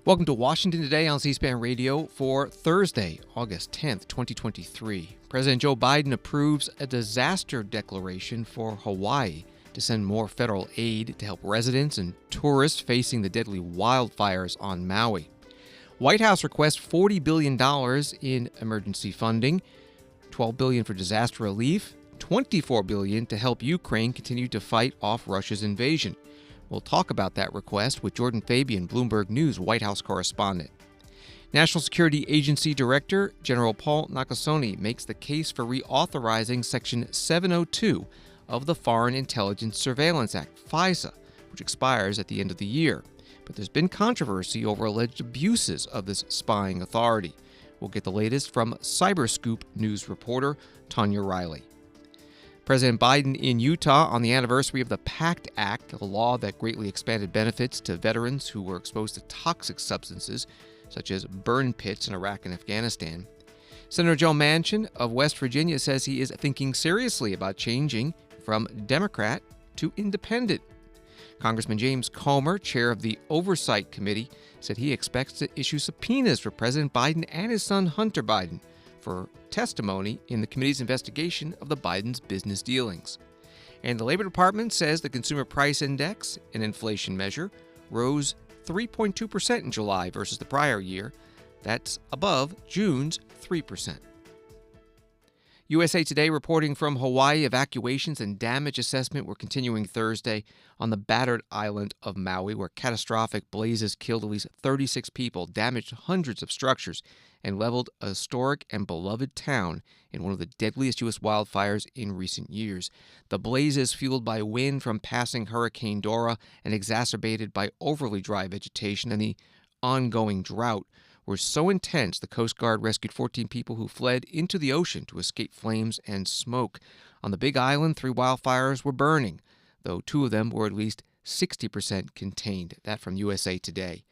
Welcome to Washington Today on C-SPAN Radio for Thursday, August 10th, 2023. President Joe Biden approves a disaster declaration for Hawaii to send more federal aid to help residents and tourists facing the deadly wildfires on Maui. White House requests $40 billion in emergency funding, $12 billion for disaster relief, $24 billion to help Ukraine continue to fight off Russia's invasion. We'll talk about that request with Jordan Fabian, Bloomberg News White House correspondent. National Security Agency Director General Paul Nakasone makes the case for reauthorizing Section 702 of the Foreign Intelligence Surveillance Act, FISA, which expires at the end of the year. But there's been controversy over alleged abuses of this spying authority. We'll get the latest from CyberScoop news reporter Tonya Riley. President Biden in Utah on the anniversary of the PACT Act, a law that greatly expanded benefits to veterans who were exposed to toxic substances, such as burn pits in Iraq and Afghanistan. Sen Joe Manchin of West Virginia says he is thinking seriously about changing from Democrat to independent. Congressman James Comer, chair of the Oversight Committee, said he expects to issue subpoenas for President Biden and his son Hunter Biden for testimony in the committee's investigation of the Biden's business dealings. And the Labor Department says the Consumer Price Index, an inflation measure, rose 3.2% in July versus the prior year. That's above June's 3%. USA Today reporting from Hawaii, evacuations and damage assessment were continuing Thursday on the battered island of Maui, where catastrophic blazes killed at least 36 people, damaged hundreds of structures, and leveled a historic and beloved town in one of the deadliest U.S. wildfires in recent years. The blazes, fueled by wind from passing Hurricane Dora and exacerbated by overly dry vegetation and the ongoing drought, were so intense the Coast Guard rescued 14 people who fled into the ocean to escape flames and smoke. On the Big Island, 3 wildfires were burning, though 2 of them were at least 60% contained. That from USA Today.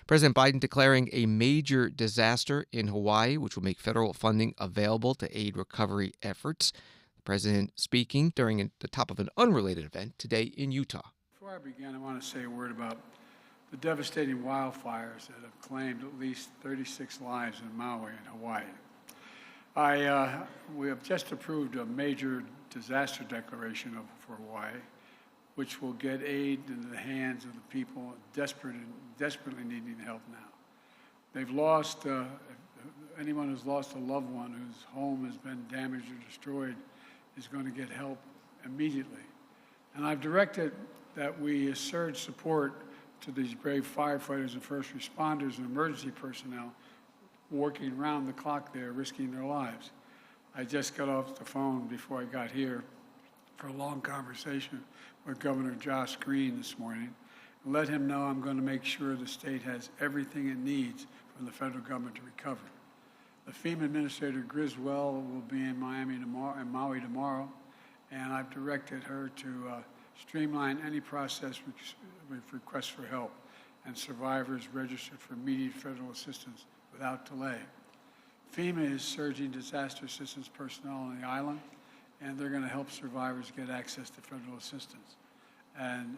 President Biden declaring a major disaster in Hawaii, which will make federal funding available to aid recovery efforts. The president speaking during the top of an unrelated event today in Utah. Before I begin, I want to say a word about the devastating wildfires that have claimed at least 36 lives in Maui and Hawaii. We have just approved a major disaster declaration for Hawaii, which will get aid into the hands of the people desperately needing help now. They've lost, anyone who's lost a loved one whose home has been damaged or destroyed is going to get help immediately. And I've directed that we surge support to these brave firefighters and first responders and emergency personnel working around the clock there, risking their lives. I just got off the phone before I got here for a long conversation with Governor Josh Green this morning and let him know I'm going to make sure the state has everything it needs from the federal government to recover. The FEMA Administrator Griswold will be in Maui tomorrow, and I've directed her to streamline any process with requests for help, and survivors registered for immediate federal assistance without delay. FEMA is surging disaster assistance personnel on the island, and they're going to help survivors get access to federal assistance. And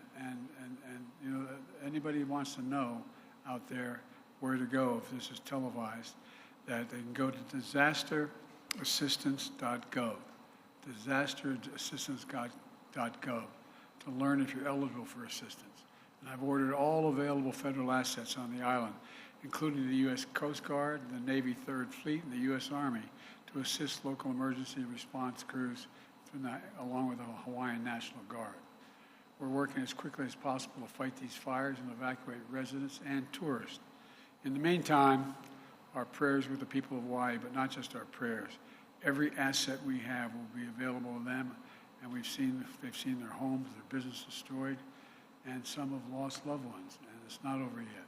you know, anybody who wants to know out there where to go if this is televised, that they can go to disasterassistance.gov, disasterassistance.gov, to learn if you're eligible for assistance. And I've ordered all available federal assets on the island, including the U.S. Coast Guard, the Navy 3rd Fleet, and the U.S. Army to assist local emergency response crews along with the Hawaiian National Guard. We're working as quickly as possible to fight these fires and evacuate residents and tourists. In the meantime, our prayers with the people of Hawaii, but not just our prayers. Every asset we have will be available to them, and they've seen their homes, their business destroyed, and some have lost loved ones, and it's not over yet.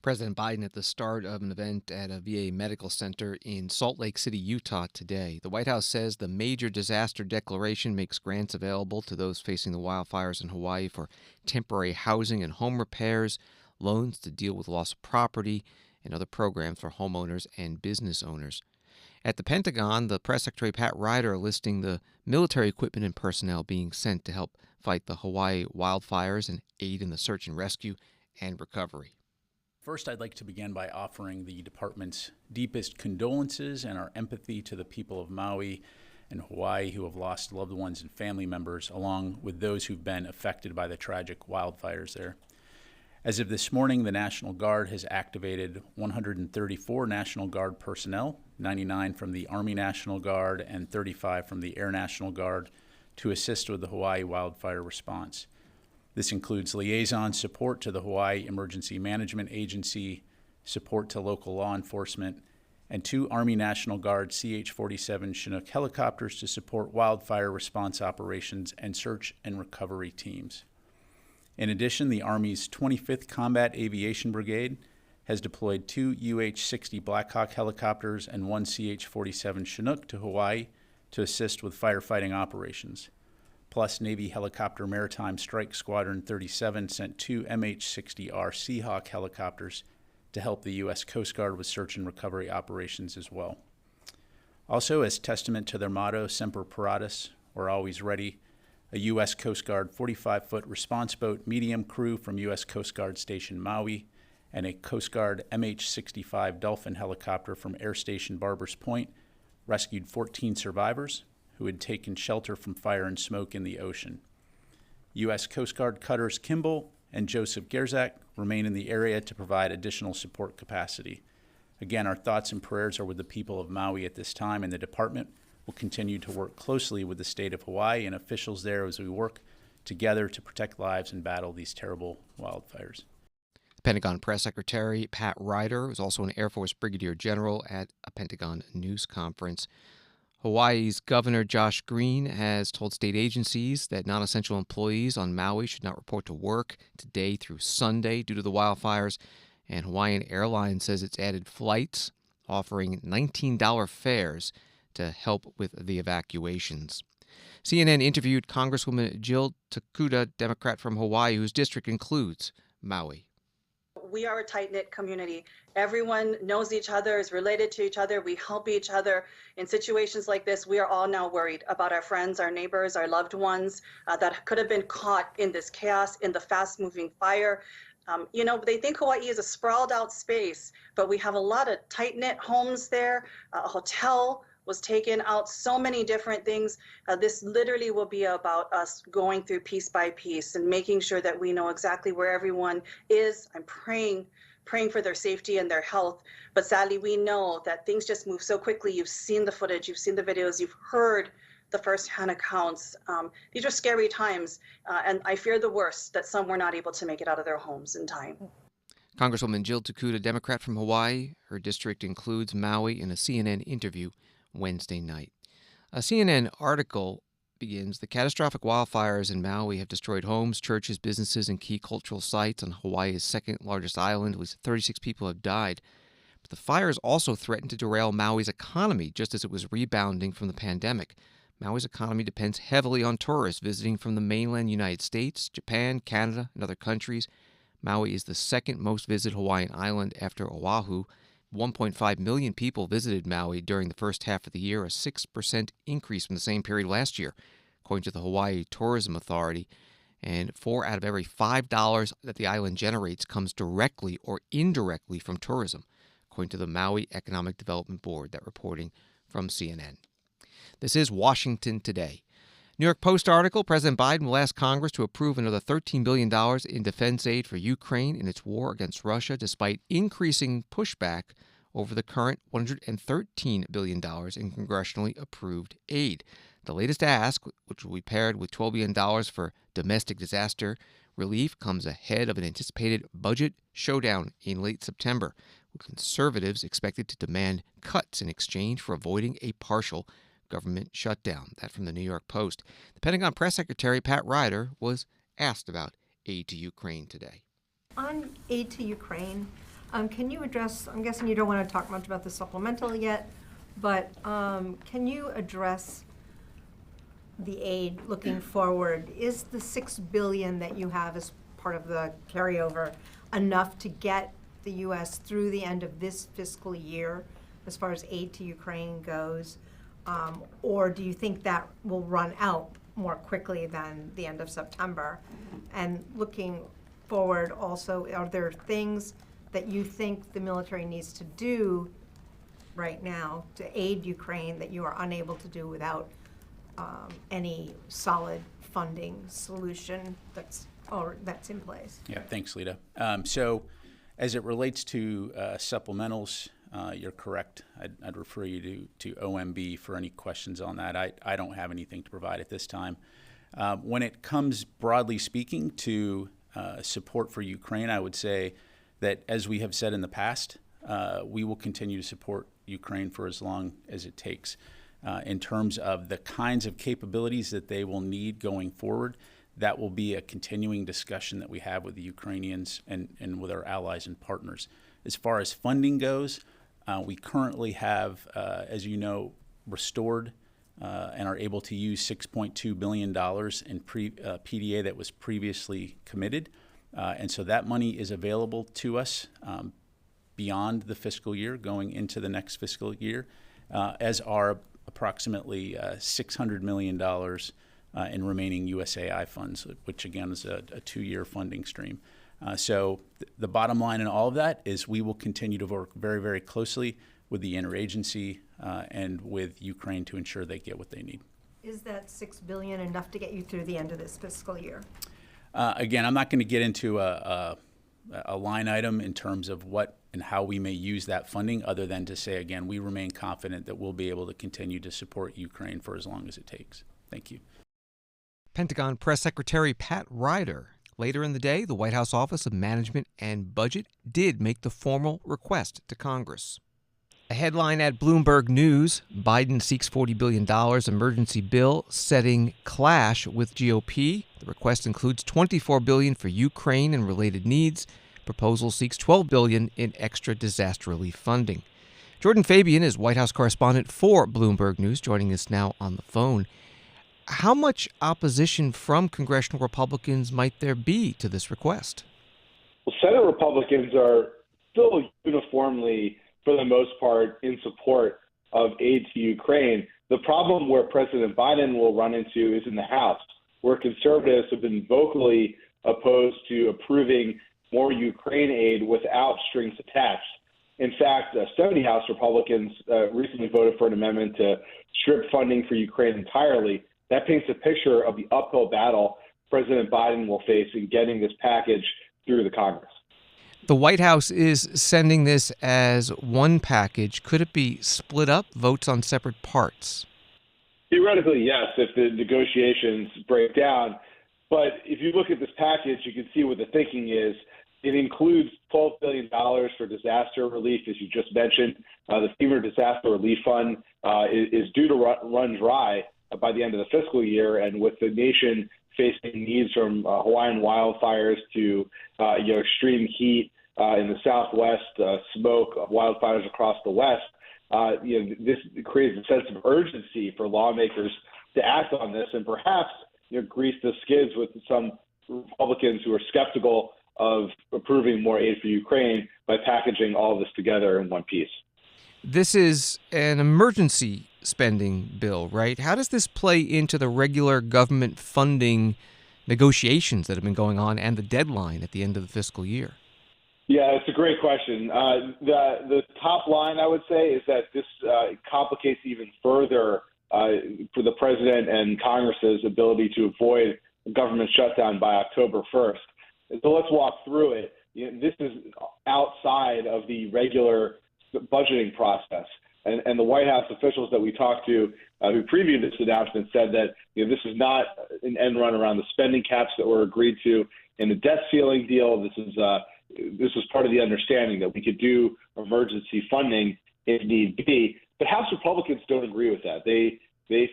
President Biden at the start of an event at a VA medical center in Salt Lake City, Utah today. The White House says the major disaster declaration makes grants available to those facing the wildfires in Hawaii for temporary housing and home repairs, loans to deal with loss of property, and other programs for homeowners and business owners. At the Pentagon, the Press Secretary Pat Ryder listing the military equipment and personnel being sent to help fight the Hawaii wildfires and aid in the search and rescue and recovery. First, I'd like to begin by offering the department's deepest condolences and our empathy to the people of Maui and Hawaii who have lost loved ones and family members, along with those who've been affected by the tragic wildfires there. As of this morning, the National Guard has activated 134 National Guard personnel, 99 from the Army National Guard and 35 from the Air National Guard, to assist with the Hawaii wildfire response. This includes liaison support to the Hawaii Emergency Management Agency, support to local law enforcement, and 2 Army National Guard CH-47 Chinook helicopters to support wildfire response operations and search and recovery teams. In addition, the Army's 25th Combat Aviation Brigade has deployed 2 UH-60 Black Hawk helicopters and 1 CH-47 Chinook to Hawaii to assist with firefighting operations. Plus, Navy Helicopter Maritime Strike Squadron 37 sent 2 MH-60R Seahawk helicopters to help the U.S. Coast Guard with search and recovery operations as well. Also, as testament to their motto, Semper Paratus, or always ready, a U.S. Coast Guard 45-foot response boat medium crew from U.S. Coast Guard Station Maui and a Coast Guard MH-65 Dolphin helicopter from Air Station Barbers Point rescued 14 survivors who had taken shelter from fire and smoke in the ocean. U.S. Coast Guard cutters Kimball and Joseph Gerzak remain in the area to provide additional support capacity. Again, our thoughts and prayers are with the people of Maui at this time, and the department will continue to work closely with the state of Hawaii and officials there as we work together to protect lives and battle these terrible wildfires. Pentagon Press Secretary Pat Ryder was also an Air Force Brigadier General at a Pentagon news conference. Hawaii's Governor Josh Green has told state agencies that non-essential employees on Maui should not report to work today through Sunday due to the wildfires, and Hawaiian Airlines says it's added flights offering $19 fares to help with the evacuations. CNN interviewed Congresswoman Jill Takuda, Democrat from Hawaii, whose district includes Maui. We are a tight-knit community. Everyone knows each other, is related to each other. We help each other. In situations like this, we are all now worried about our friends, our neighbors, our loved ones that could have been caught in this chaos, in the fast-moving fire. They think Hawaii is a sprawled out space, but we have a lot of tight-knit homes there, a hotel was taken out, so many different things. This literally will be about us going through piece by piece and making sure that we know exactly where everyone is. I'm praying for their safety and their health. But sadly, we know that things just move so quickly. You've seen the footage, you've seen the videos, you've heard the first-hand accounts. These are scary times, and I fear the worst, that some were not able to make it out of their homes in time. Congresswoman Jill Takuda, Democrat from Hawaii. Her district includes Maui, in a CNN interview Wednesday night. A CNN article begins, the catastrophic wildfires in Maui have destroyed homes, churches, businesses, and key cultural sites on Hawaii's second largest island. At least 36 people have died. But the fires also threatened to derail Maui's economy just as it was rebounding from the pandemic. Maui's economy depends heavily on tourists visiting from the mainland United States, Japan, Canada, and other countries. Maui is the second most visited Hawaiian island after Oahu. 1.5 million people visited Maui during the first half of the year, a 6% increase from the same period last year, according to the Hawaii Tourism Authority. And 4 out of every $5 that the island generates comes directly or indirectly from tourism, according to the Maui Economic Development Board, that reporting from CNN. This is Washington Today. New York Post article, President Biden will ask Congress to approve another $13 billion in defense aid for Ukraine in its war against Russia, despite increasing pushback over the current $113 billion in congressionally approved aid. The latest ask, which will be paired with $12 billion for domestic disaster relief, comes ahead of an anticipated budget showdown in late September, with conservatives expected to demand cuts in exchange for avoiding a partial government shutdown. That from the New York Post. The Pentagon Press Secretary Pat Ryder was asked about aid to Ukraine today. On aid to Ukraine, can you address, I'm guessing you don't want to talk much about the supplemental yet, but can you address the aid looking forward? Is the $6 billion that you have as part of the carryover enough to get the U.S. through the end of this fiscal year as far as aid to Ukraine goes? Or do you think that will run out more quickly than the end of September? And looking forward also, are there things that you think the military needs to do right now to aid Ukraine that you are unable to do without any solid funding solution that's in place? Yeah, thanks, Lita. So as it relates to supplementals, you're correct. I'd refer you to OMB for any questions on that. I don't have anything to provide at this time. When it comes, broadly speaking, to support for Ukraine, I would say that, as we have said in the past, we will continue to support Ukraine for as long as it takes. In terms of the kinds of capabilities that they will need going forward, that will be a continuing discussion that we have with the Ukrainians and with our allies and partners. As far as funding goes, we currently have, as you know, restored and are able to use $6.2 billion in PDA that was previously committed. And so that money is available to us beyond the fiscal year, going into the next fiscal year, as are approximately $600 million in remaining USAI funds, which again is a 2-year funding stream. So the bottom line in all of that is we will continue to work very, very closely with the interagency and with Ukraine to ensure they get what they need. Is that $6 billion enough to get you through the end of this fiscal year? Again, I'm not going to get into a line item in terms of what and how we may use that funding, other than to say, again, we remain confident that we'll be able to continue to support Ukraine for as long as it takes. Thank you. Pentagon Press Secretary Pat Ryder. Later in the day, the White House Office of Management and Budget did make the formal request to Congress. A headline at Bloomberg News: Biden seeks $40 billion emergency bill setting clash with GOP. The request includes $24 billion for Ukraine and related needs. Proposal seeks $12 billion in extra disaster relief funding. Jordan Fabian is White House correspondent for Bloomberg News, joining us now on the phone. How much opposition from congressional Republicans might there be to this request? Well, Senate Republicans are still uniformly, for the most part, in support of aid to Ukraine. The problem where President Biden will run into is in the House, where conservatives have been vocally opposed to approving more Ukraine aid without strings attached. In fact, 70 House Republicans recently voted for an amendment to strip funding for Ukraine entirely. That paints a picture of the uphill battle President Biden will face in getting this package through the Congress. The White House is sending this as one package. Could it be split up, votes on separate parts? Theoretically, yes, if the negotiations break down. But if you look at this package, you can see what the thinking is. It includes $12 billion for disaster relief, as you just mentioned. The FEMA Disaster Relief Fund is due to run dry by the end of the fiscal year, and with the nation facing needs from Hawaiian wildfires to extreme heat in the Southwest, smoke, wildfires across the West, this creates a sense of urgency for lawmakers to act on this, and perhaps grease the skids with some Republicans who are skeptical of approving more aid for Ukraine by packaging all of this together in one piece. This is an emergency spending bill, right? How does this play into the regular government funding negotiations that have been going on and the deadline at the end of the fiscal year? Yeah, it's a great question. The top line, I would say, is that this complicates even further for the president and Congress's ability to avoid a government shutdown by October 1st. So let's walk through it. This is outside of the regular budgeting process. And the White House officials that we talked to who previewed this announcement said that this is not an end run around the spending caps that were agreed to in the debt ceiling deal. This was part of the understanding that we could do emergency funding if need be. But House Republicans don't agree with that. They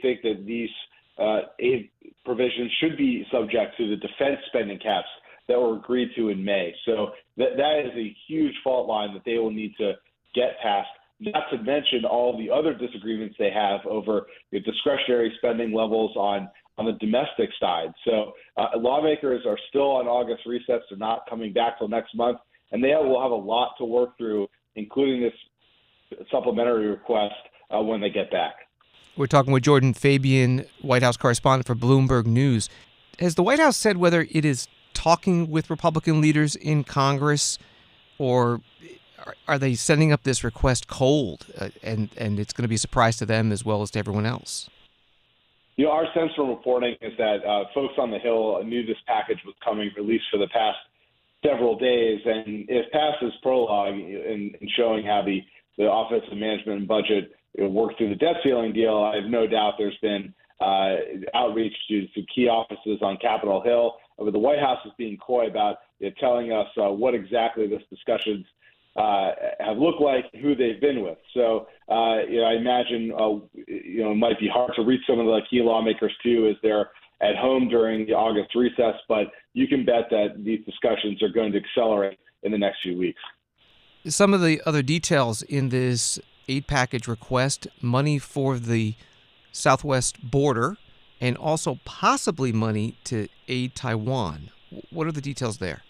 think that these aid provisions should be subject to the defense spending caps that were agreed to in May. So that is a huge fault line that they will need to get past, not to mention all the other disagreements they have over the discretionary spending levels on the domestic side. So lawmakers are still on August recess. They're not coming back till next month, and they will have a lot to work through, including this supplementary request when they get back. We're talking with Jordan Fabian, White House correspondent for Bloomberg News. Has the White House said whether it is talking with Republican leaders in Congress or are they sending up this request cold, and it's going to be a surprise to them as well as to everyone else? Our sense from reporting is that folks on the Hill knew this package was coming, at least for the past several days, and if past is prologue in showing how the Office of Management and Budget worked through the debt ceiling deal, I have no doubt there's been outreach to key offices on Capitol Hill. But the White House is being coy about telling us what exactly this discussions have looked like, who they've been with. So, I imagine, it might be hard to reach some of the key lawmakers, too, as they're at home during the August recess. But you can bet that these discussions are going to accelerate in the next few weeks. Some of the other details in this aid package request: money for the southwest border and also possibly money to aid Taiwan. What are the details there?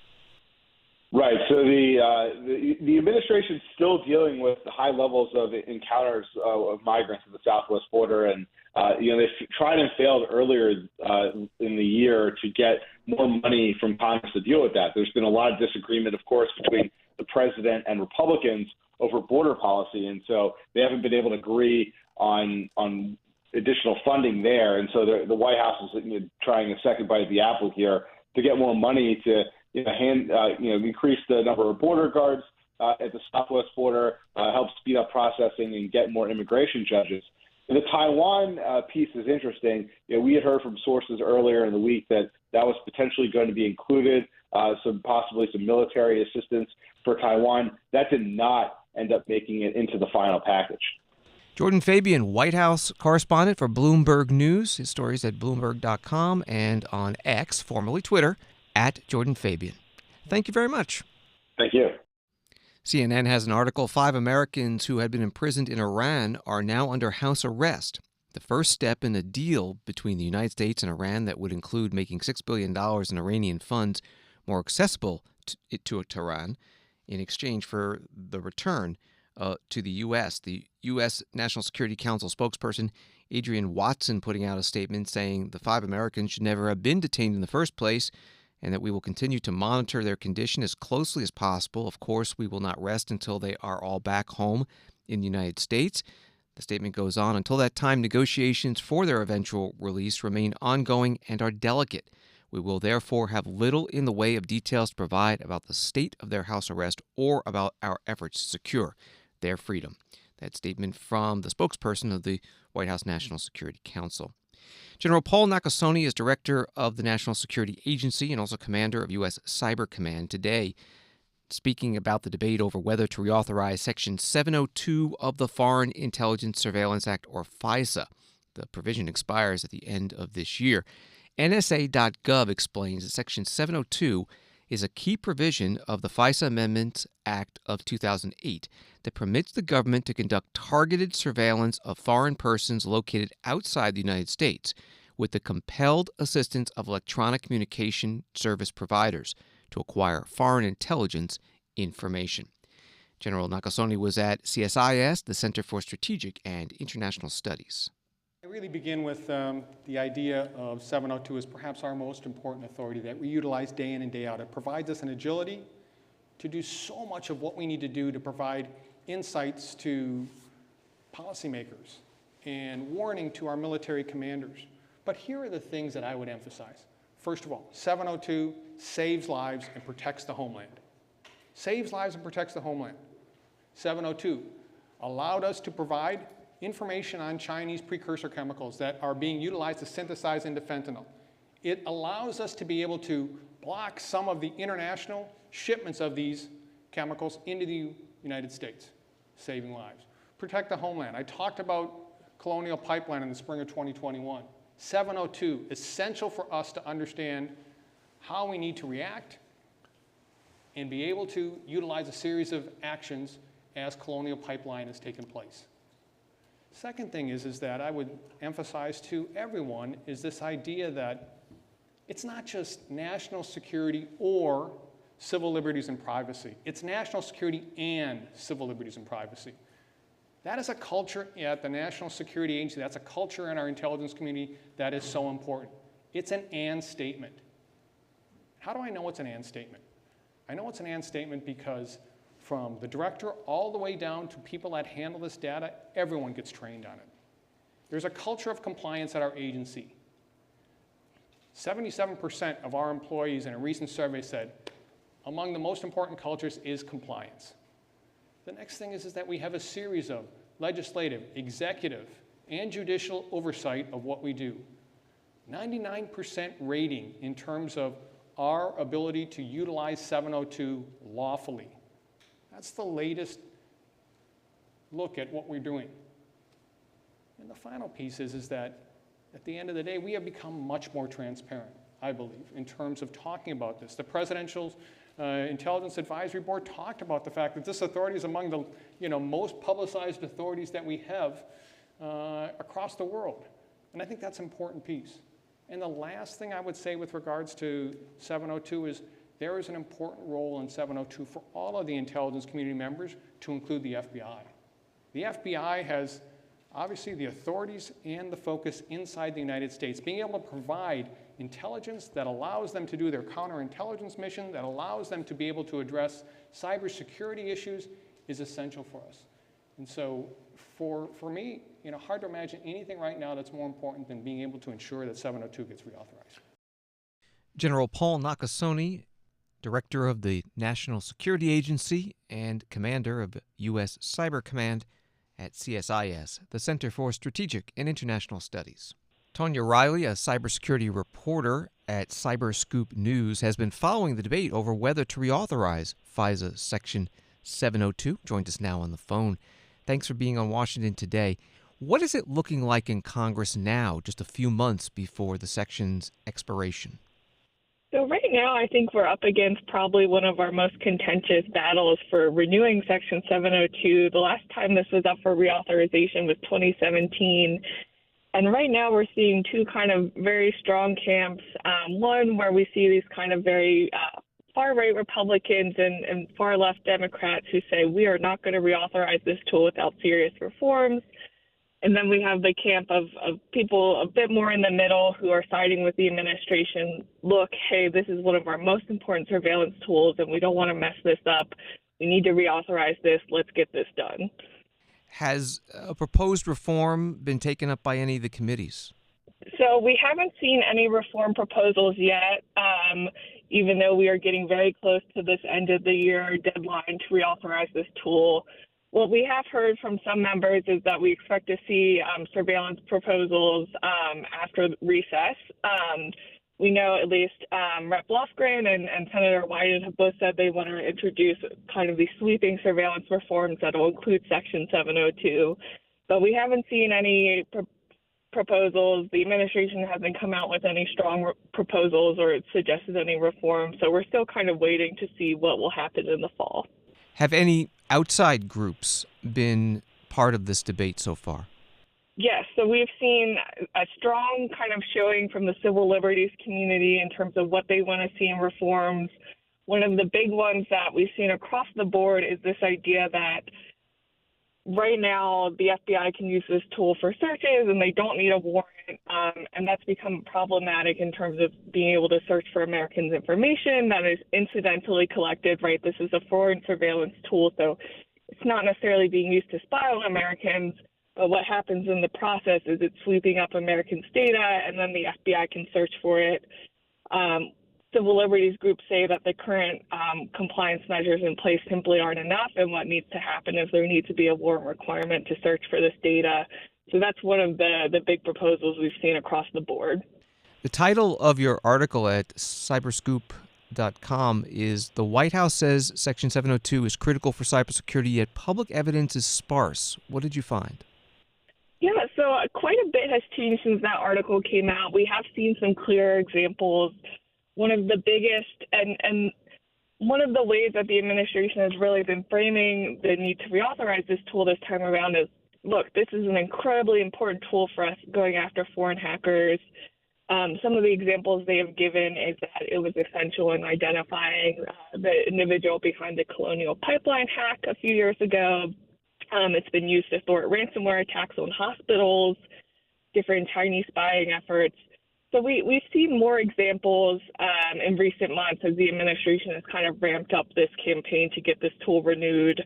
Right. So the administration's still dealing with the high levels of encounters of migrants at the southwest border, and they tried and failed earlier in the year to get more money from Congress to deal with that. There's been a lot of disagreement, of course, between the president and Republicans over border policy, and so they haven't been able to agree on additional funding there. And so the White House is trying a second bite at the apple here to get more money to increase the number of border guards at the southwest border, help speed up processing, and get more immigration judges. And the Taiwan piece is interesting. We had heard from sources earlier in the week that was potentially going to be included, possibly some military assistance for Taiwan. That did not end up making it into the final package. Jordan Fabian, White House correspondent for Bloomberg News. His stories at Bloomberg.com and on X, formerly Twitter, at Jordan Fabian. Thank you very much. Thank you. CNN has an article: 5 Americans who had been imprisoned in Iran are now under house arrest. The first step in a deal between the United States and Iran that would include making $6 billion in Iranian funds more accessible to Tehran in exchange for the return to the U.S. The U.S. National Security Council spokesperson Adrian Watson putting out a statement saying the 5 Americans should never have been detained in the first place, and that we will continue to monitor their condition as closely as possible. Of course, we will not rest until they are all back home in the United States. The statement goes on: until that time, negotiations for their eventual release remain ongoing and are delicate. We will therefore have little in the way of details to provide about the state of their house arrest or about our efforts to secure their freedom. That statement from the spokesperson of the White House National Security Council. General Paul Nakasone is director of the National Security Agency and also commander of U.S. Cyber Command. Today, speaking about the debate over whether to reauthorize Section 702 of the Foreign Intelligence Surveillance Act, or FISA. The provision expires at the end of this year. NSA.gov explains that Section 702 is a key provision of the FISA Amendments Act of 2008 that permits the government to conduct targeted surveillance of foreign persons located outside the United States with the compelled assistance of electronic communication service providers to acquire foreign intelligence information. General Nakasone was at CSIS, the Center for Strategic and International Studies. I really begin with the idea of 702 as perhaps our most important authority that we utilize day in and day out. It provides us an agility to do so much of what we need to do to provide insights to policymakers and warning to our military commanders. But here are the things that I would emphasize. First of all, 702 saves lives and protects the homeland. Saves lives and protects the homeland. 702 allowed us to provide information on Chinese precursor chemicals that are being utilized to synthesize into fentanyl. It allows us to be able to block some of the international shipments of these chemicals into the United States, saving lives. Protect the homeland. I talked about Colonial Pipeline in the spring of 2021. 702, essential for us to understand how we need to react and be able to utilize a series of actions as Colonial Pipeline has taken place. Second thing is that I would emphasize to everyone is this idea that it's not just national security or civil liberties and privacy. It's national security and civil liberties and privacy. That is a culture at the National Security Agency. That's a culture in our intelligence community that is so important. It's an and statement. How do I know it's an and statement? I know it's an and statement because from the director all the way down to people that handle this data, everyone gets trained on it. There's a culture of compliance at our agency. 77% of our employees in a recent survey said, among the most important cultures is compliance. The next thing is that we have a series of legislative, executive, and judicial oversight of what we do. 99% rating in terms of our ability to utilize 702 lawfully. That's the latest look at what we're doing. And the final piece is that at the end of the day, we have become much more transparent, I believe, in terms of talking about this. The Presidential Intelligence Advisory Board talked about the fact that this authority is among the most publicized authorities that we have across the world. And I think that's an important piece. And the last thing I would say with regards to 702 is there is an important role in 702 for all of the intelligence community members to include the FBI. The FBI has obviously the authorities and the focus inside the United States, being able to provide intelligence that allows them to do their counterintelligence mission, that allows them to be able to address cybersecurity issues is essential for us. And so for me, hard to imagine anything right now that's more important than being able to ensure that 702 gets reauthorized. General Paul Nakasone, Director of the National Security Agency and Commander of U.S. Cyber Command at CSIS, the Center for Strategic and International Studies. Tonya Riley, a cybersecurity reporter at CyberScoop News, has been following the debate over whether to reauthorize FISA Section 702. Joined us now on the phone. Thanks for being on Washington Today. What is it looking like in Congress now, just a few months before the section's expiration? So right now, I think we're up against probably one of our most contentious battles for renewing Section 702. The last time this was up for reauthorization was 2017. And right now we're seeing two kind of very strong camps. One where we see these kind of very far-right Republicans and far-left Democrats who say we are not going to reauthorize this tool without serious reforms. And then we have the camp of people a bit more in the middle who are siding with the administration. Look, hey, this is one of our most important surveillance tools, and we don't want to mess this up. We need to reauthorize this. Let's get this done. Has a proposed reform been taken up by any of the committees? So we haven't seen any reform proposals yet, even though we are getting very close to this end of the year deadline to reauthorize this tool. What we have heard from some members is that we expect to see surveillance proposals after recess. We know at least Rep. Lofgren and Senator Wyden have both said they want to introduce kind of these sweeping surveillance reforms that will include Section 702. But we haven't seen any proposals. The administration hasn't come out with any strong proposals or suggested any reform. So we're still kind of waiting to see what will happen in the fall. Have any outside groups been part of this debate so far? Yes, so we've seen a strong kind of showing from the civil liberties community in terms of what they want to see in reforms. One of the big ones that we've seen across the board is this idea that right now the FBI can use this tool for searches and they don't need a warrant, and that's become problematic in terms of being able to search for Americans' information that is incidentally collected, right? This is a foreign surveillance tool, so it's not necessarily being used to spy on Americans, but what happens in the process is it's sweeping up Americans' data, and then the FBI can search for it. Civil liberties groups say that the current compliance measures in place simply aren't enough, and what needs to happen is there needs to be a warrant requirement to search for this data. So that's one of the big proposals we've seen across the board. The title of your article at CyberScoop.com is "The White House Says Section 702 is Critical for Cybersecurity, Yet Public Evidence is Sparse." What did you find? Yeah, so quite a bit has changed since that article came out. We have seen some clear examples. One of the biggest and one of the ways that the administration has really been framing the need to reauthorize this tool this time around is, look, this is an incredibly important tool for us going after foreign hackers. Some of the examples they have given is that it was essential in identifying the individual behind the Colonial Pipeline hack a few years ago. It's been used to thwart ransomware attacks on hospitals, different Chinese spying efforts. So we've seen more examples in recent months as the administration has kind of ramped up this campaign to get this tool renewed.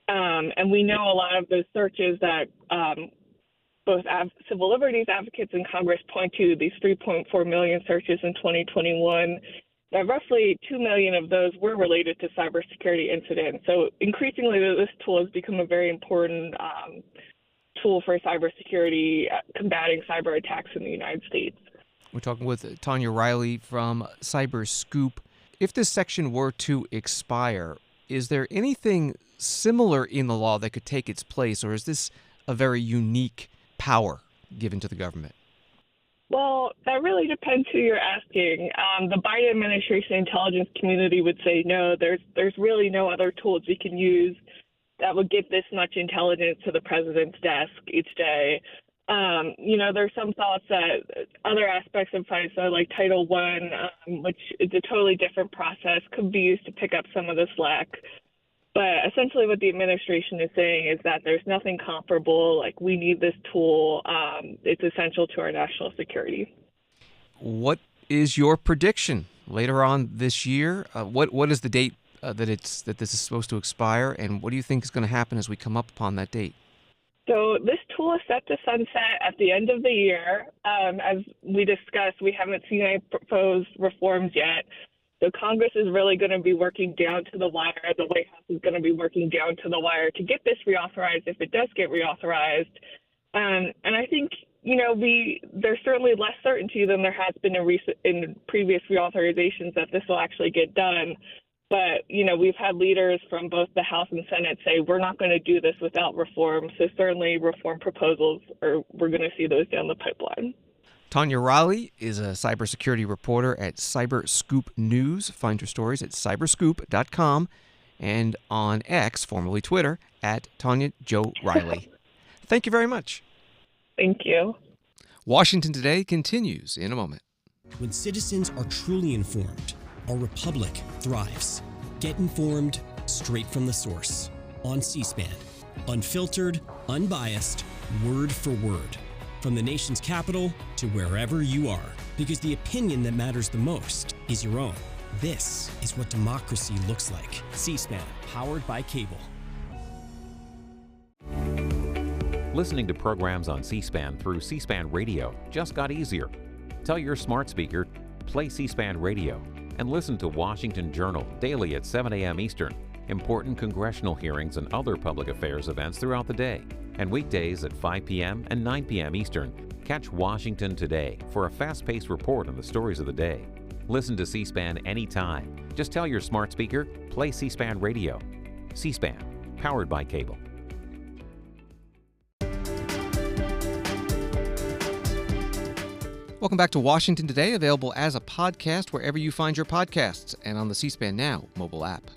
And we know a lot of those searches that both civil liberties advocates in Congress point to, these 3.4 million searches in 2021, that roughly 2 million of those were related to cybersecurity incidents. So increasingly, this tool has become a very important tool for cybersecurity, combating cyber attacks in the United States. We're talking with Tonya Riley from CyberScoop. If this section were to expire, is there anything similar in the law that could take its place, or is this a very unique power given to the government? Well, that really depends who you're asking. The Biden administration intelligence community would say no, there's really no other tools we can use that would get this much intelligence to the president's desk each day. There's some thoughts that other aspects of FISA, like Title I, which is a totally different process, could be used to pick up some of the slack. But essentially what the administration is saying is that there's nothing comparable. Like, we need this tool. It's essential to our national security. What is your prediction later on this year? What is the date that this is supposed to expire, and what do you think is going to happen as we come up upon that date? So this tool is set to sunset at the end of the year. As we discussed, we haven't seen any proposed reforms yet. So Congress is really going to be working down to the wire. The White House is going to be working down to the wire to get this reauthorized if it does get reauthorized. And I think, there's certainly less certainty than there has been in previous reauthorizations that this will actually get done. But, we've had leaders from both the House and Senate say we're not going to do this without reform. So certainly reform proposals, we're going to see those down the pipeline. Tonya Riley is a cybersecurity reporter at CyberScoop News. Find her stories at cyberscoop.com and on X, formerly Twitter, at Tonya Joe Riley. Thank you very much. Thank you. Washington Today continues in a moment. When citizens are truly informed, our republic thrives. Get informed straight from the source on C-SPAN. Unfiltered, unbiased, word for word. From the nation's capital to wherever you are. Because the opinion that matters the most is your own. This is what democracy looks like. C-SPAN, powered by cable. Listening to programs on C-SPAN through C-SPAN Radio just got easier. Tell your smart speaker, play C-SPAN Radio, and listen to Washington Journal daily at 7 a.m. Eastern, important congressional hearings and other public affairs events throughout the day. And weekdays at 5 p.m. and 9 p.m. Eastern, catch Washington Today for a fast-paced report on the stories of the day. Listen to C-SPAN anytime. Just tell your smart speaker, play C-SPAN Radio. C-SPAN, powered by cable. Welcome back to Washington Today, available as a podcast wherever you find your podcasts and on the C-SPAN Now mobile app.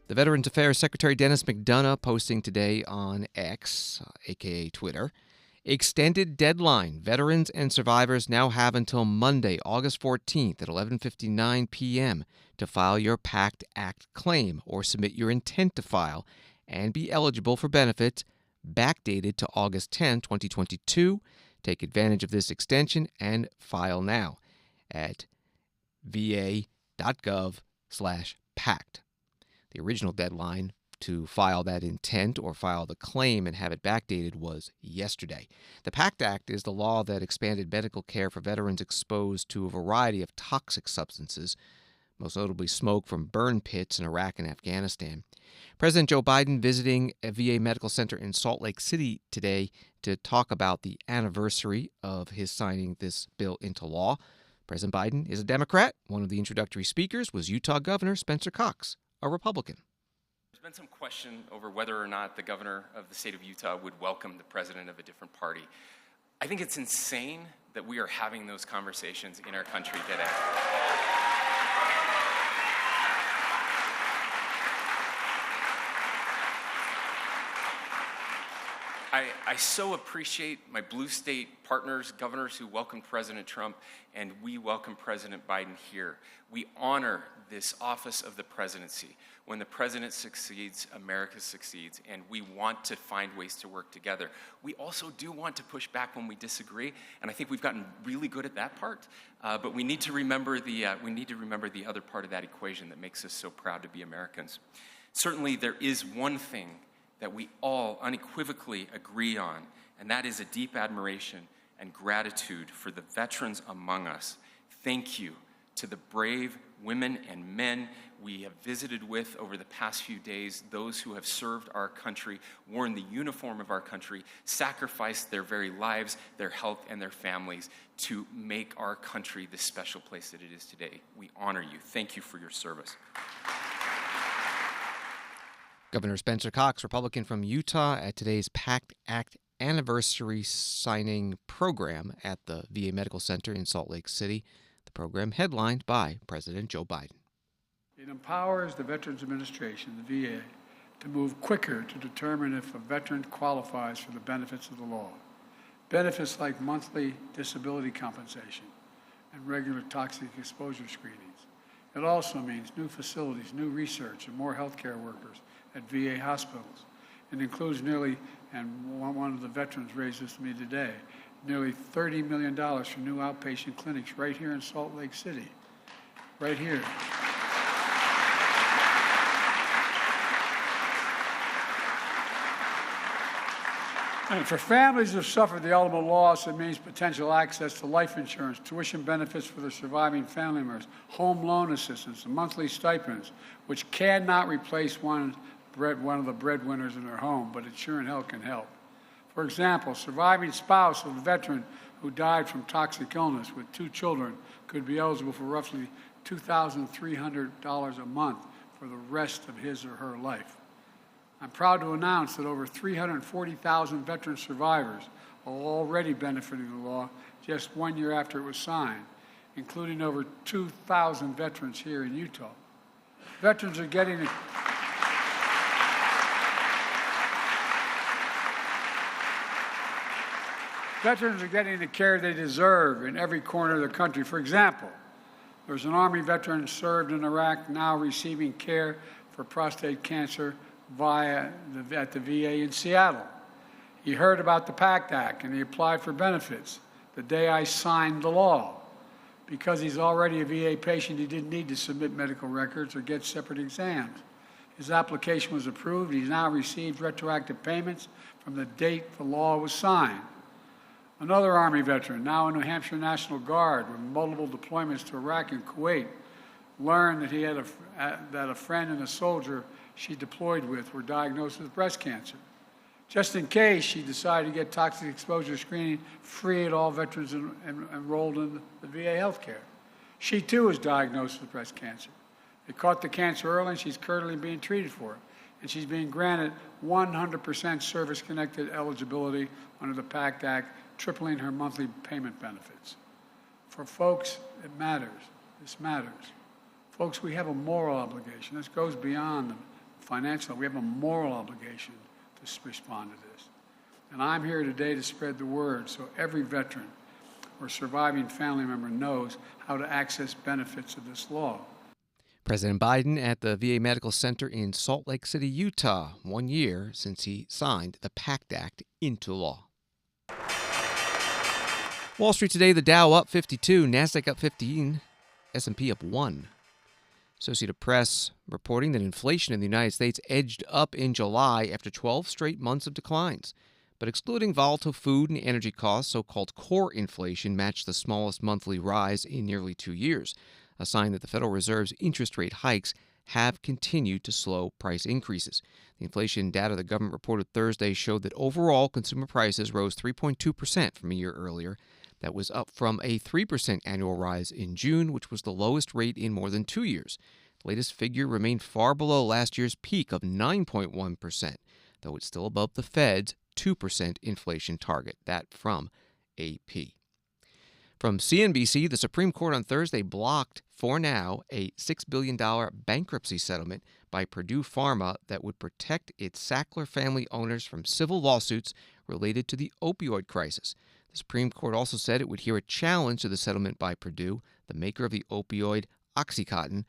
The Veterans Affairs Secretary Dennis McDonough posting today on X, aka Twitter, extended deadline. Veterans and survivors now have until Monday, August 14th at 11:59 p.m. to file your PACT Act claim or submit your intent to file and be eligible for benefits backdated to August 10, 2022. Take advantage of this extension and file now at va.gov/PACT. The original deadline to file that intent or file the claim and have it backdated was yesterday. The PACT Act is the law that expanded medical care for veterans exposed to a variety of toxic substances, most notably smoke from burn pits in Iraq and Afghanistan. President Joe Biden visiting a VA medical center in Salt Lake City today to talk about the anniversary of his signing this bill into law. President Biden is a Democrat. One of the introductory speakers was Utah Governor Spencer Cox, a Republican. There's been some question over whether or not the governor of the state of Utah would welcome the president of a different party. I think it's insane that we are having those conversations in our country today. I so appreciate my blue state partners, governors who welcomed President Trump, and we welcome President Biden here. We honor this office of the presidency. When the president succeeds, America succeeds, and we want to find ways to work together. We also do want to push back when we disagree, and I think we've gotten really good at that part. But we need to remember the other part of that equation that makes us so proud to be Americans. Certainly, there is one thing that we all unequivocally agree on, and that is a deep admiration and gratitude for the veterans among us. Thank you to the brave women and men we have visited with over the past few days, those who have served our country, worn the uniform of our country, sacrificed their very lives, their health, and their families to make our country the special place that it is today. We honor you. Thank you for your service. Governor Spencer Cox, Republican from Utah, at today's PACT Act anniversary signing program at the VA Medical Center in Salt Lake City. The program headlined by President Joe Biden. It empowers the Veterans Administration, the VA, to move quicker to determine if a veteran qualifies for the benefits of the law. Benefits like monthly disability compensation and regular toxic exposure screenings. It also means new facilities, new research, and more healthcare workers at VA hospitals. It includes nearly, and one of the veterans raised this to me today, nearly $30 million for new outpatient clinics right here in Salt Lake City. Right here. And for families who have suffered the ultimate loss, it means potential access to life insurance, tuition benefits for their surviving family members, home loan assistance, and monthly stipends, which cannot replace one of the breadwinners in their home, but it sure in hell can help. For example, surviving spouse of a veteran who died from toxic illness with 2 children could be eligible for roughly $2,300 a month for the rest of his or her life. I'm proud to announce that over 340,000 veteran survivors are already benefiting the law just 1 year after it was signed, including over 2,000 veterans here in Utah. Veterans are getting the care they deserve in every corner of the country. For example, there's an Army veteran served in Iraq now receiving care for prostate cancer at the VA in Seattle. He heard about the PACT Act and he applied for benefits the day I signed the law. Because he's already a VA patient, he didn't need to submit medical records or get separate exams. His application was approved. He's now received retroactive payments from the date the law was signed. Another Army veteran, now in New Hampshire National Guard with multiple deployments to Iraq and Kuwait, learned that he had that a friend and a soldier she deployed with were diagnosed with breast cancer. Just in case, she decided to get toxic exposure screening free at all veterans enrolled in the VA healthcare. She too was diagnosed with breast cancer. They caught the cancer early and she's currently being treated for it. And she's being granted 100% service-connected eligibility under the PACT Act, tripling her monthly payment benefits. For folks, it matters. This matters. Folks, we have a moral obligation. This goes beyond the financial. We have a moral obligation to respond to this. And I'm here today to spread the word so every veteran or surviving family member knows how to access benefits of this law. President Biden at the VA Medical Center in Salt Lake City, Utah, 1 year since he signed the PACT Act into law. Wall Street today, the Dow up 52, NASDAQ up 15, S&P up 1. Associated Press reporting that inflation in the United States edged up in July after 12 straight months of declines. But excluding volatile food and energy costs, so-called core inflation matched the smallest monthly rise in nearly 2 years, a sign that the Federal Reserve's interest rate hikes have continued to slow price increases. The inflation data the government reported Thursday showed that overall consumer prices rose 3.2% from a year earlier. That was up from a 3% annual rise in June, which was the lowest rate in more than 2 years. The latest figure remained far below last year's peak of 9.1%, though it's still above the Fed's 2% inflation target, that from AP. From CNBC, the Supreme Court on Thursday blocked, for now, a $6 billion bankruptcy settlement by Purdue Pharma that would protect its Sackler family owners from civil lawsuits related to the opioid crisis. The Supreme Court also said it would hear a challenge to the settlement by Purdue, the maker of the opioid OxyContin,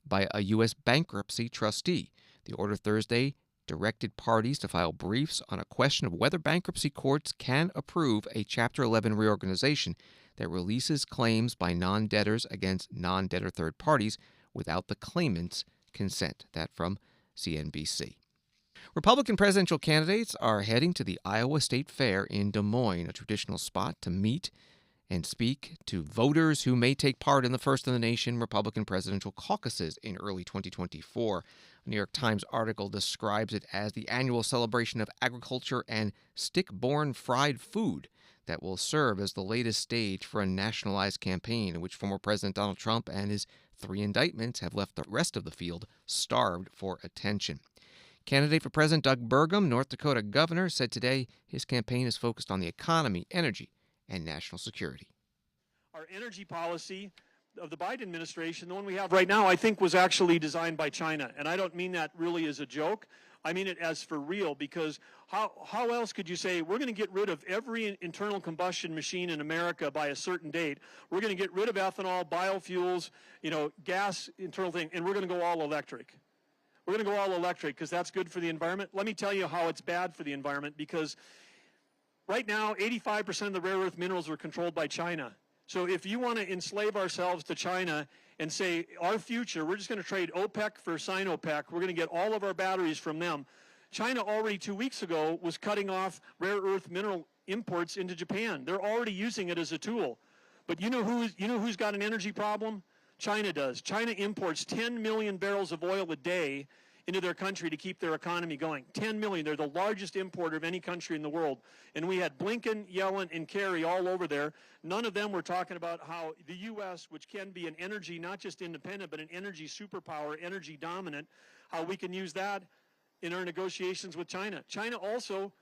by a U.S. bankruptcy trustee. The order Thursday directed parties to file briefs on a question of whether bankruptcy courts can approve a Chapter 11 reorganization that releases claims by non-debtors against non-debtor third parties without the claimant's consent. That from CNBC. Republican presidential candidates are heading to the Iowa State Fair in Des Moines, a traditional spot to meet and speak to voters who may take part in the first-in-the-nation Republican presidential caucuses in early 2024. A New York Times article describes it as the annual celebration of agriculture and stick-borne fried food that will serve as the latest stage for a nationalized campaign in which former President Donald Trump and his 3 indictments have left the rest of the field starved for attention. Candidate for President Doug Burgum, North Dakota governor, said today his campaign is focused on the economy, energy, and national security. Our energy policy of the Biden administration, the one we have right now, I think was actually designed by China. And I don't mean that really as a joke. I mean it as for real, because how else could you say we're going to get rid of every internal combustion machine in America by a certain date? We're going to get rid of ethanol, biofuels, gas, internal thing, and we're going to go all electric. We're going to go all electric because that's good for the environment. Let me tell you how it's bad for the environment, because right now 85% of the rare earth minerals are controlled by China. So if you want to enslave ourselves to China and say our future, we're just going to trade OPEC for Sinopec, we're going to get all of our batteries from them. China already 2 weeks ago was cutting off rare earth mineral imports into Japan. They're already using it as a tool. But you know who's got an energy problem? China does. China imports 10 million barrels of oil a day into their country to keep their economy going. 10 million. They're the largest importer of any country in the world. And we had Blinken, Yellen, and Kerry all over there. None of them were talking about how the U.S., which can be an energy, not just independent, but an energy superpower, energy dominant, how we can use that in our negotiations with China. China also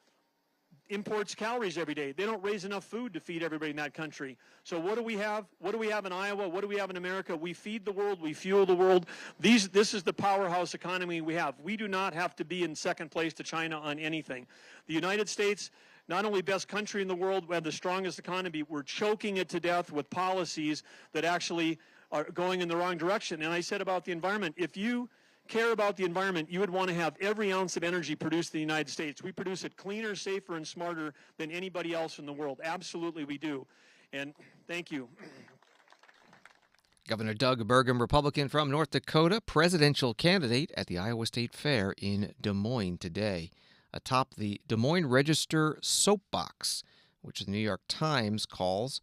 imports calories every day. They don't raise enough food to feed everybody in that country. So what do we have? What do we have in Iowa? What do we have in America? We feed the world. We fuel the world. This is the powerhouse economy we have. We do not have to be in second place to China on anything. The United States, not only best country in the world, we have the strongest economy, we're choking it to death with policies that actually are going in the wrong direction. And I said about the environment, if you care about the environment, you would want to have every ounce of energy produced in the United States. We produce it cleaner, safer, and smarter than anybody else in the world. Absolutely we do. And thank you. Governor Doug Burgum, Republican from North Dakota, presidential candidate at the Iowa State Fair in Des Moines today. Atop the Des Moines Register soapbox, which the New York Times calls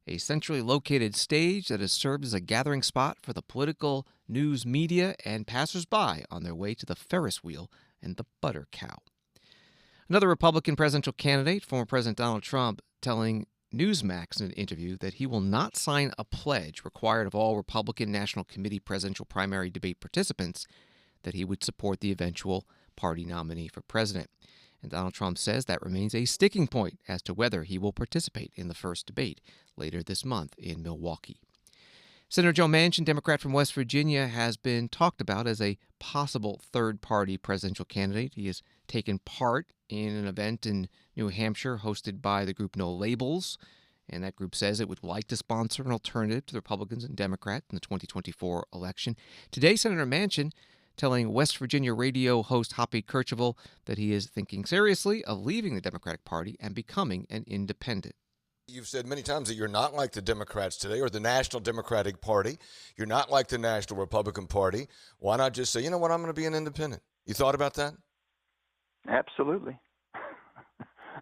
a centrally located stage that has served as a gathering spot for the political news media and passersby on their way to the Ferris wheel and the butter cow. Another Republican presidential candidate, former President Donald Trump, telling Newsmax in an interview that he will not sign a pledge required of all Republican National Committee presidential primary debate participants that he would support the eventual party nominee for president. And Donald Trump says that remains a sticking point as to whether he will participate in the first debate later this month in Milwaukee. Senator Joe Manchin, Democrat from West Virginia, has been talked about as a possible third-party presidential candidate. He has taken part in an event in New Hampshire hosted by the group No Labels, and that group says it would like to sponsor an alternative to the Republicans and Democrats in the 2024 election. Today, Senator Manchin telling West Virginia radio host Hoppy Kercheval that he is thinking seriously of leaving the Democratic Party and becoming an independent. You've said many times that you're not like the Democrats today or the National Democratic Party. You're not like the National Republican Party. Why not just say, you know what, I'm going to be an independent? You thought about that? Absolutely.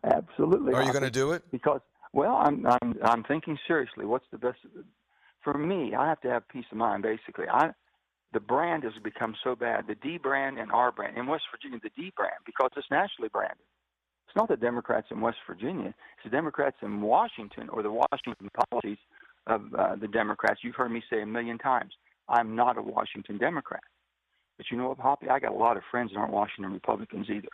Absolutely. Are you going to do it? Because, well, I'm thinking seriously. What's the best? For me, I have to have peace of mind, basically. The brand has become so bad, the D brand and R brand. In West Virginia, the D brand, because it's nationally branded. It's not the Democrats in West Virginia. It's the Democrats in Washington or the Washington policies of the Democrats. You've heard me say a million times, I'm not a Washington Democrat. But you know what, Hoppy? I got a lot of friends that aren't Washington Republicans either.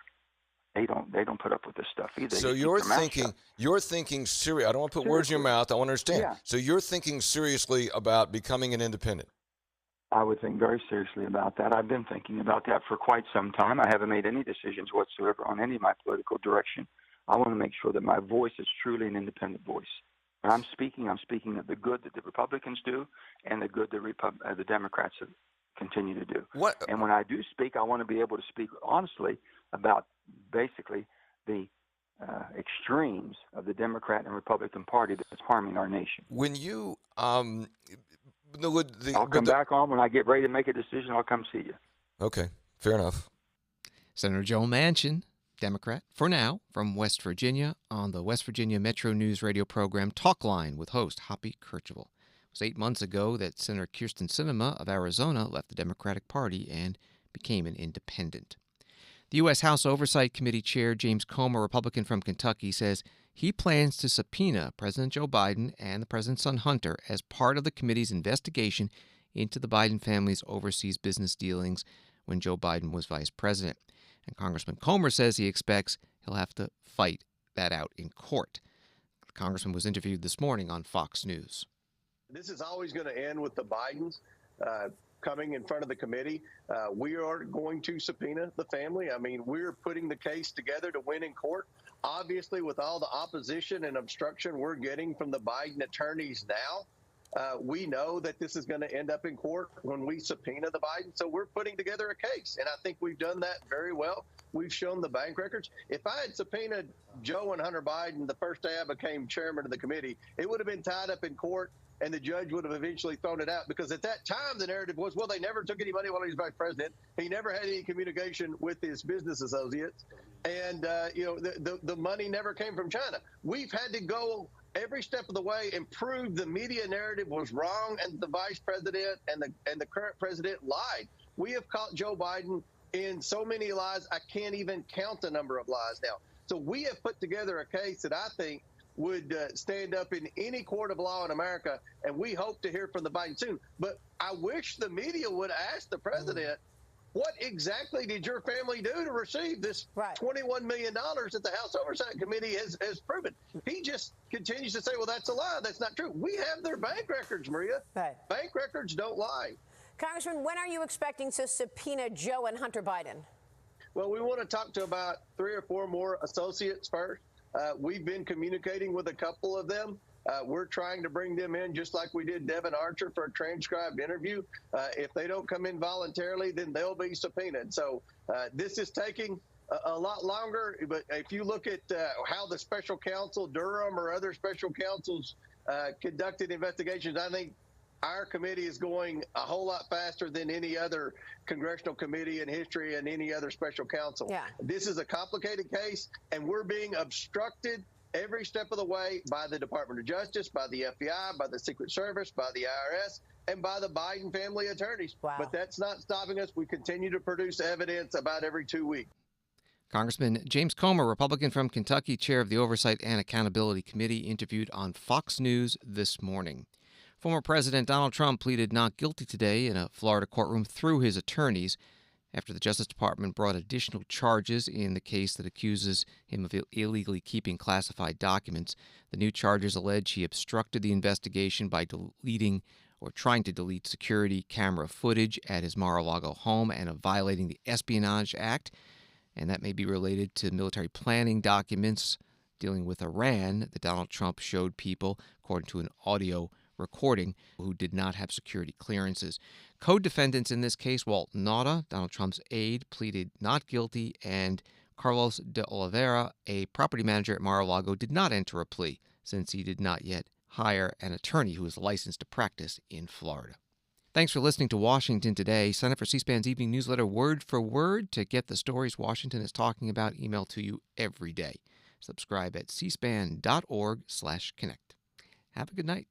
they don't put up with this stuff either. So you're thinking serious. I don't want to put words in your mouth. I want to understand. Yeah. So you're thinking seriously about becoming an independent. I would think very seriously about that. I've been thinking about that for quite some time. I haven't made any decisions whatsoever on any of my political direction. I want to make sure that my voice is truly an independent voice. When I'm speaking of the good that the Republicans do and the good that the Democrats continue to do. And when I do speak, I want to be able to speak honestly about basically the extremes of the Democrat and Republican Party that's harming our nation. When you I'll come back on when I get ready to make a decision. I'll come see you. Okay, fair enough. Senator Joe Manchin, Democrat, for now, from West Virginia, on the West Virginia Metro News radio program Talk Line with host Hoppy Kercheval. It was 8 months ago that Senator Kyrsten Sinema of Arizona left the Democratic Party and became an independent. The U.S. House Oversight Committee Chair James Comer, Republican from Kentucky, says he plans to subpoena President Joe Biden and the president's son Hunter as part of the committee's investigation into the Biden family's overseas business dealings when Joe Biden was vice president. And Congressman Comer says he expects he'll have to fight that out in court. The congressman was interviewed this morning on Fox News. This is always going to end with the Bidens coming in front of the committee. We are going to subpoena the family. I mean, we're putting the case together to win in court. Obviously, with all the opposition and obstruction we're getting from the Biden attorneys now, we know that this is going to end up in court when we subpoena the Biden. So we're putting together a case, and I think we've done that very well. We've shown the bank records. If I had subpoenaed Joe and Hunter Biden the first day I became chairman of the committee, it would have been tied up in court, and the judge would have eventually thrown it out, because at that time the narrative was, well, they never took any money while he was vice president. He never had any communication with his business associates, and the money never came from China. We've had to go every step of the way and prove the media narrative was wrong, and the vice president and the current president lied. We have caught Joe Biden in so many lies, I can't even count the number of lies now. So we have put together a case that I think would stand up in any court of law in America, and we hope to hear from the Biden soon. But I wish the media would ask the president, what exactly did your family do to receive this $21 million that the House Oversight Committee has proven? He just continues to say, well, that's a lie. That's not true. We have their bank records, Maria. Right. Bank records don't lie. Congressman, when are you expecting to subpoena Joe and Hunter Biden? Well, we want to talk to about 3 or 4 more associates first. We've been communicating with a couple of them. We're trying to bring them in just like we did Devin Archer for a transcribed interview. If they don't come in voluntarily, then they'll be subpoenaed. So this is taking a lot longer. But if you look at how the special counsel, Durham or other special counsels conducted investigations, I think our committee is going a whole lot faster than any other congressional committee in history and any other special counsel. Yeah. This is a complicated case, and we're being obstructed every step of the way by the Department of Justice, by the FBI, by the Secret Service, by the IRS, and by the Biden family attorneys. Wow. But that's not stopping us. We continue to produce evidence about every 2 weeks. Congressman James Comer, Republican from Kentucky, chair of the Oversight and Accountability Committee, interviewed on Fox News this morning. Former President Donald Trump pleaded not guilty today in a Florida courtroom through his attorneys after the Justice Department brought additional charges in the case that accuses him of illegally keeping classified documents. The new charges allege he obstructed the investigation by deleting or trying to delete security camera footage at his Mar-a-Lago home and of violating the Espionage Act, and that may be related to military planning documents dealing with Iran that Donald Trump showed people, according to an audio recording, who did not have security clearances. Co-defendants in this case, Walt Nauta, Donald Trump's aide, pleaded not guilty, and Carlos de Oliveira, a property manager at Mar-a-Lago, did not enter a plea since he did not yet hire an attorney who is licensed to practice in Florida. Thanks for listening to Washington Today. Sign up for C-SPAN's evening newsletter word for word to get the stories Washington is talking about emailed to you every day. Subscribe at cspan.org/connect. Have a good night.